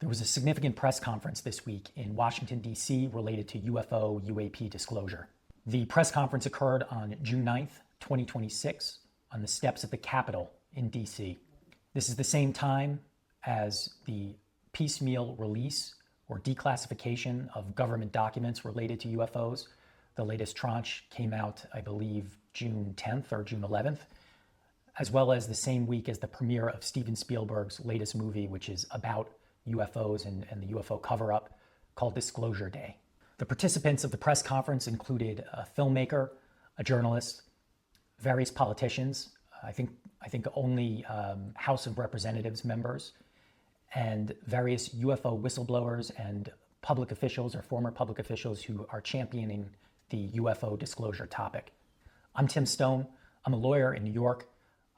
There was a significant press conference this week in Washington, D.C. related to UFO UAP disclosure. The press conference occurred on June 9th, 2026, on the steps of the Capitol in D.C. This is the same time as the piecemeal release or declassification of government documents related to UFOs. The latest tranche came out, I believe, June 10th or June 11th, as well as the same week as the premiere of Steven Spielberg's latest movie, which is about UFOs and the UFO cover-up, called Disclosure Day. The participants of the press conference included a filmmaker, a journalist, various politicians, I think only House of Representatives members, and various UFO whistleblowers and public officials or former public officials who are championing the UFO disclosure topic. I'm Tim Stone. I'm a lawyer in New York.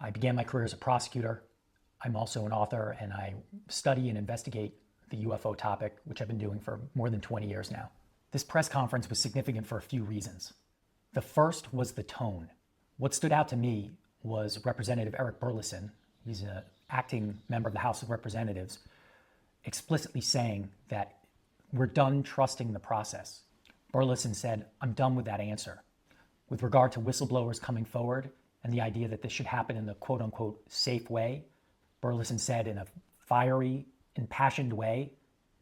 I began my career as a prosecutor. I'm also an author, and I study and investigate the UFO topic, which I've been doing for more than 20 years now. This press conference was significant for a few reasons. The first was the tone. What stood out to me was Representative Eric Burlison, he's an acting member of the House of Representatives, explicitly saying that we're done trusting the process. Burlison said, "I'm done with that answer." With regard to whistleblowers coming forward and the idea that this should happen in the quote-unquote safe way, Burlison said in a fiery, impassioned way,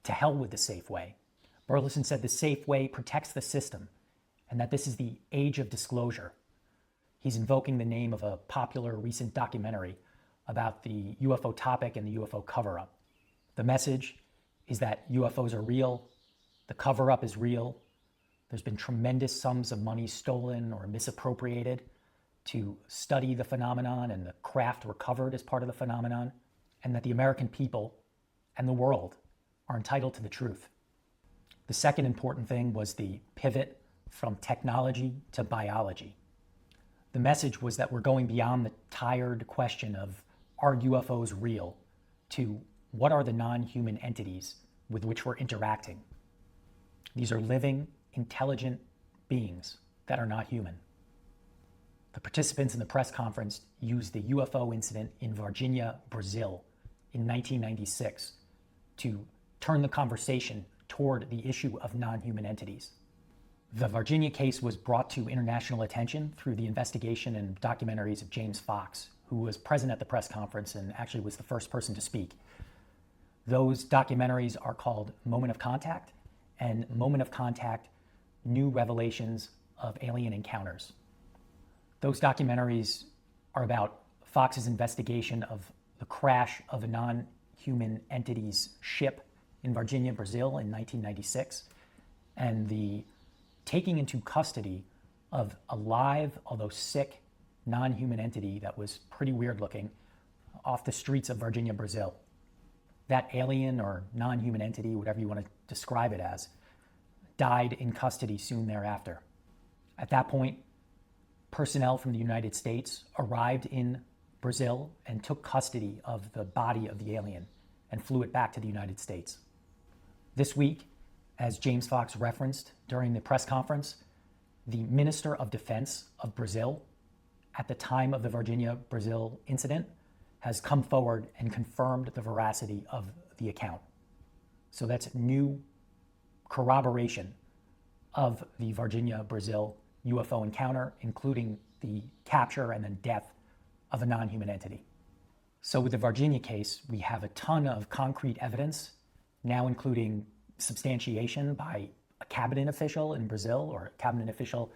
"To hell with the safe way." Burlison said the safe way protects the system and that this is the age of disclosure. He's invoking the name of a popular recent documentary about the UFO topic and the UFO cover-up. The message is that UFOs are real, the cover-up is real, there's been tremendous sums of money stolen or misappropriated to study the phenomenon and the craft recovered as part of the phenomenon, and that the American people and the world are entitled to the truth. The second important thing was the pivot from technology to biology. The message was that we're going beyond the tired question of are UFOs real to what are the non-human entities with which we're interacting. These are living, intelligent beings that are not human. The participants in the press conference used the UFO incident in Varginha, Brazil in 1996 to turn the conversation toward the issue of non-human entities. The Varginha case was brought to international attention through the investigation and documentaries of James Fox, who was present at the press conference and actually was the first person to speak. Those documentaries are called Moment of Contact and Moment of Contact: New Revelations of Alien Encounters. Those documentaries are about Fox's investigation of the crash of a non-human entity's ship in Varginha, Brazil in 1996, and the taking into custody of a live, although sick, non-human entity that was pretty weird looking off the streets of Varginha, Brazil. That alien or non-human entity, whatever you want to describe it as, died in custody soon thereafter. At that point, personnel from the United States arrived in Brazil and took custody of the body of the alien and flew it back to the United States. This week, as James Fox referenced during the press conference, the Minister of Defense of Brazil, at the time of the Varginha, Brazil incident, has come forward and confirmed the veracity of the account. So that's new corroboration of the Varginha, Brazil UFO encounter, including the capture and then death of a non-human entity. So with the Varginha case, we have a ton of concrete evidence, now including substantiation by a cabinet official in Brazil, or a cabinet official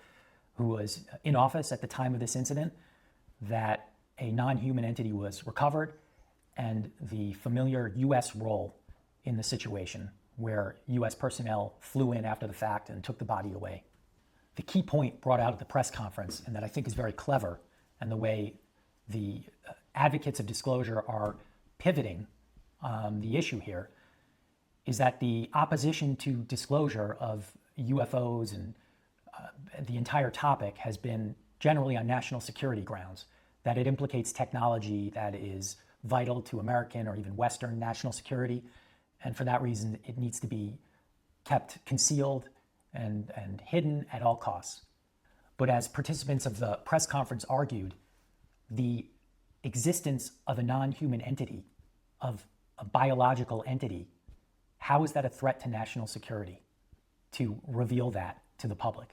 who was in office at the time of this incident, that a non-human entity was recovered, and the familiar U.S. role in the situation where U.S. personnel flew in after the fact and took the body away. The key point brought out at the press conference, and that I think is very clever, and the way the advocates of disclosure are pivoting the issue here, is that the opposition to disclosure of UFOs and the entire topic has been generally on national security grounds, that it implicates technology that is vital to American or even Western national security, and for that reason it needs to be kept concealed and hidden at all costs. But as participants of the press conference argued, the existence of a non-human entity, of a biological entity, How is that a threat to national security to reveal that to the public?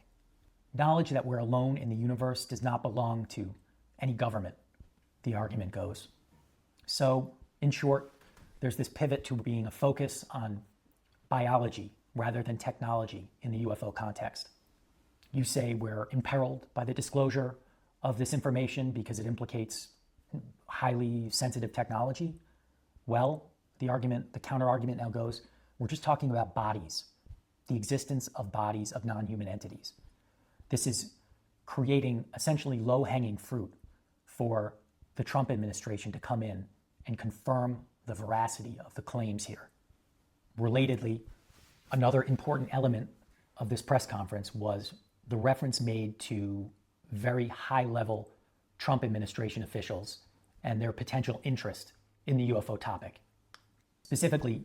Knowledge that we're alone in the universe does not belong to any government, the argument goes. So, in short, there's this pivot to being a focus on biology rather than technology in the UFO context. You say we're imperiled by the disclosure of this information because it implicates highly sensitive technology. Well, the counter argument now goes, we're just talking about bodies, the existence of bodies of non-human entities. This is creating essentially low-hanging fruit for the Trump administration to come in and confirm the veracity of the claims here. Relatedly, another important element of this press conference was the reference made to very high-level Trump administration officials and their potential interest in the UFO topic. Specifically,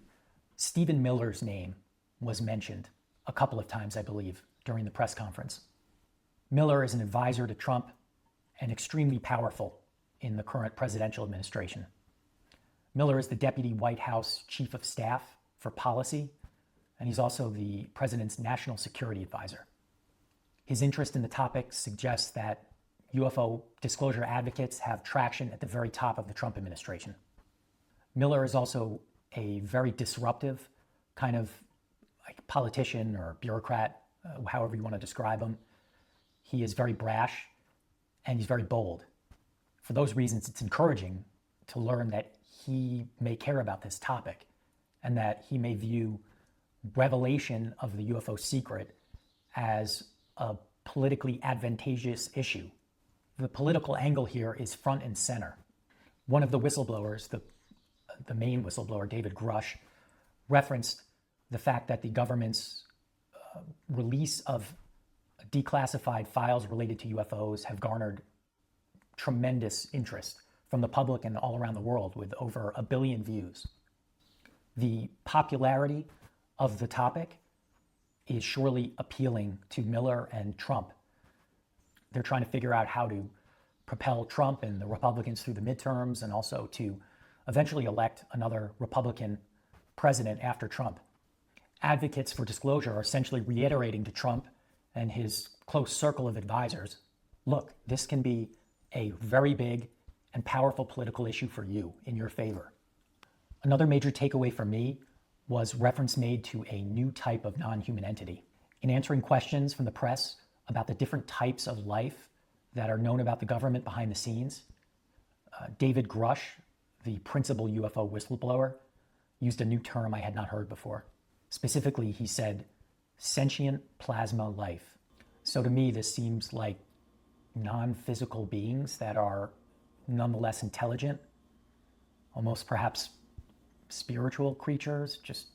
Stephen Miller's name was mentioned a couple of times, I believe, during the press conference. Miller is an advisor to Trump and extremely powerful in the current presidential administration. Miller is the Deputy White House Chief of Staff for Policy, and he's also the President's National Security Advisor. His interest in the topic suggests that UFO disclosure advocates have traction at the very top of the Trump administration. Miller is also a very disruptive kind of like politician or bureaucrat, however you want to describe him. He is very brash and he's very bold. For those reasons, it's encouraging to learn that he may care about this topic and that he may view revelation of the UFO secret as a politically advantageous issue. The political angle here is front and center. One of the whistleblowers, the main whistleblower, David Grusch, referenced the fact that the government's release of declassified files related to UFOs have garnered tremendous interest from the public and all around the world, with over 1 billion views. The popularity of the topic is surely appealing to Miller and Trump. They're trying to figure out how to propel Trump and the Republicans through the midterms and also to eventually elect another Republican president after Trump. Advocates for disclosure are essentially reiterating to Trump and his close circle of advisors, look, this can be a very big and powerful political issue for you in your favor. Another major takeaway for me was reference made to a new type of non-human entity. In answering questions from the press about the different types of life that are known about the government behind the scenes, David Grusch, the principal UFO whistleblower, used a new term I had not heard before. Specifically, he said, sentient plasma life. So to me, this seems like non-physical beings that are nonetheless intelligent, almost perhaps spiritual creatures, just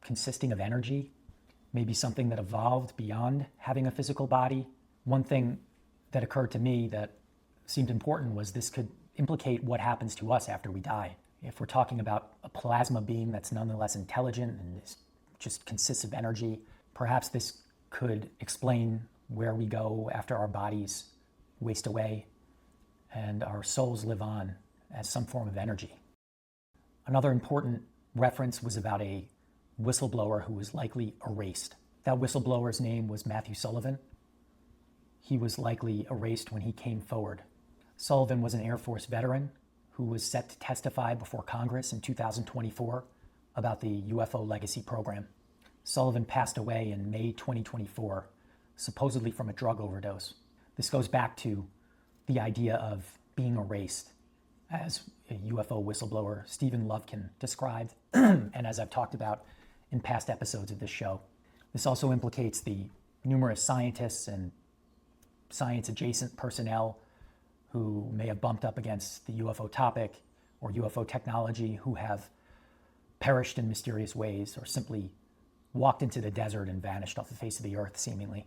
consisting of energy, maybe something that evolved beyond having a physical body. One thing that occurred to me that seemed important was this could implicate what happens to us after we die. If we're talking about a plasma being that's nonetheless intelligent and just consists of energy, perhaps this could explain where we go after our bodies waste away and our souls live on as some form of energy. Another important reference was about a whistleblower who was likely erased. That whistleblower's name was Matthew Sullivan. He was likely erased when he came forward. Sullivan was an Air Force veteran who was set to testify before Congress in 2024 about the UFO legacy program. Sullivan passed away in May 2024, supposedly from a drug overdose. This goes back to the idea of being erased, as a UFO whistleblower Stephen Lovkin described, and as I've talked about in past episodes of this show. This also implicates the numerous scientists and science-adjacent personnel who may have bumped up against the UFO topic or UFO technology, who have perished in mysterious ways or simply walked into the desert and vanished off the face of the earth, seemingly.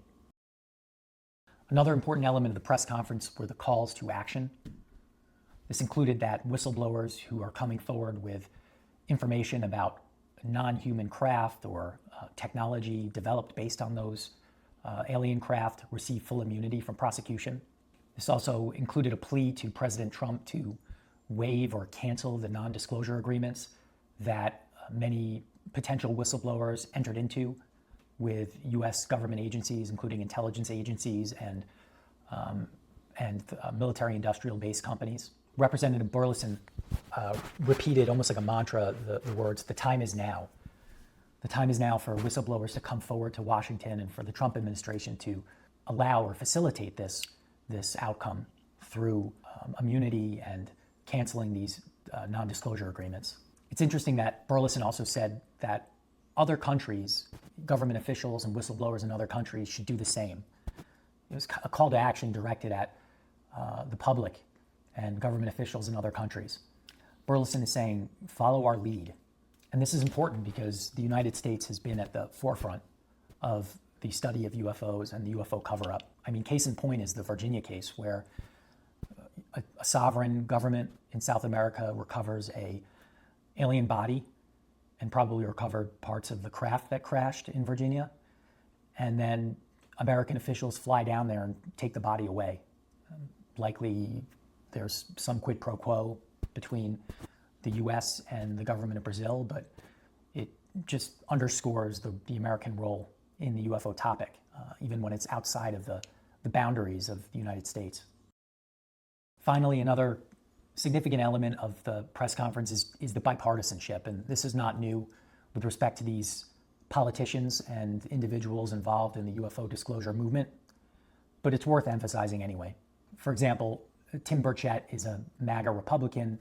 Another important element of the press conference were the calls to action. This included that whistleblowers who are coming forward with information about non-human craft or technology developed based on those alien craft receive full immunity from prosecution. This also included a plea to President Trump to waive or cancel the non-disclosure agreements that many potential whistleblowers entered into with U.S. government agencies, including intelligence agencies and military-industrial-based companies. Representative Burlison repeated almost like a mantra the words, "The time is now." The time is now for whistleblowers to come forward to Washington and for the Trump administration to allow or facilitate this outcome through immunity and canceling these non-disclosure agreements. It's interesting that Burlison also said that other countries, government officials and whistleblowers in other countries should do the same. It was a call to action directed at the public and government officials in other countries. Burlison is saying, follow our lead. And this is important because the United States has been at the forefront of the study of UFOs and the UFO cover-up. I mean, case in point is the Varginha case, where a sovereign government in South America recovers a alien body and probably recovered parts of the craft that crashed in Varginha. And then American officials fly down there and take the body away. Likely there's some quid pro quo between the U.S. and the government of Brazil, but it just underscores the American role in the UFO topic, even when it's outside of the boundaries of the United States. Finally, another significant element of the press conference is the bipartisanship, and this is not new with respect to these politicians and individuals involved in the UFO disclosure movement, but it's worth emphasizing anyway. For example, Tim Burchett is a MAGA Republican.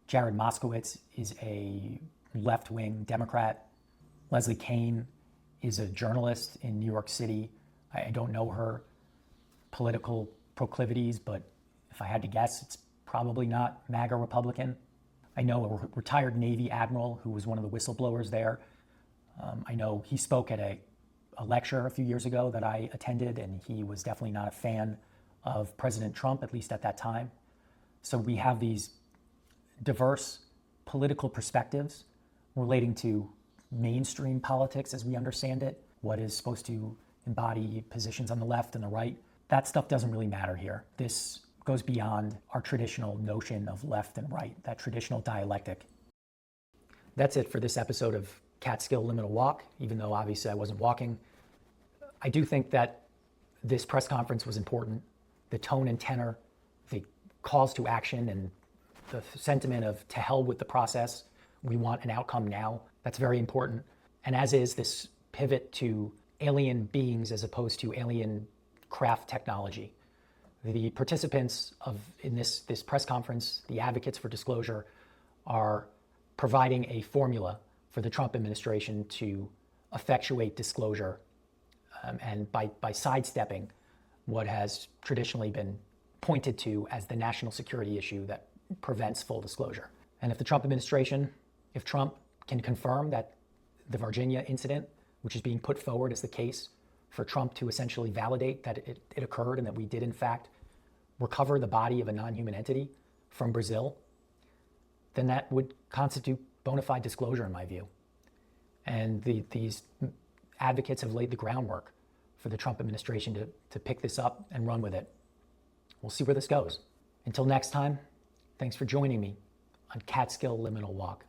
Jared Moskowitz is a left-wing Democrat. Leslie Kean is a journalist in New York City. I don't know her political proclivities, but if I had to guess, it's probably not MAGA Republican. I know a retired Navy admiral who was one of the whistleblowers there. I know he spoke at a lecture a few years ago that I attended, and he was definitely not a fan of President Trump, at least at that time. So we have these diverse political perspectives relating to mainstream politics as we understand it, what is supposed to embody positions on the left and the right. That stuff doesn't really matter here. This goes beyond our traditional notion of left and right, that traditional dialectic. That's it for this episode of Catskill Liminal Walk, even though obviously I wasn't walking. I do think that this press conference was important. The tone and tenor, the calls to action, and the sentiment of to hell with the process. We want an outcome now. That's very important. And as is this pivot to alien beings as opposed to alien craft technology. The participants in this press conference, the advocates for disclosure, are providing a formula for the Trump administration to effectuate disclosure, and by sidestepping what has traditionally been pointed to as the national security issue that prevents full disclosure. And if the Trump administration, if Trump can confirm that the Varginha incident, which is being put forward as the case for Trump to essentially validate that it occurred and that we did in fact recover the body of a non-human entity from Brazil, then that would constitute bona fide disclosure in my view. And these advocates have laid the groundwork for the Trump administration to pick this up and run with it. We'll see where this goes. Until next time, thanks for joining me on Catskill Liminal Walk.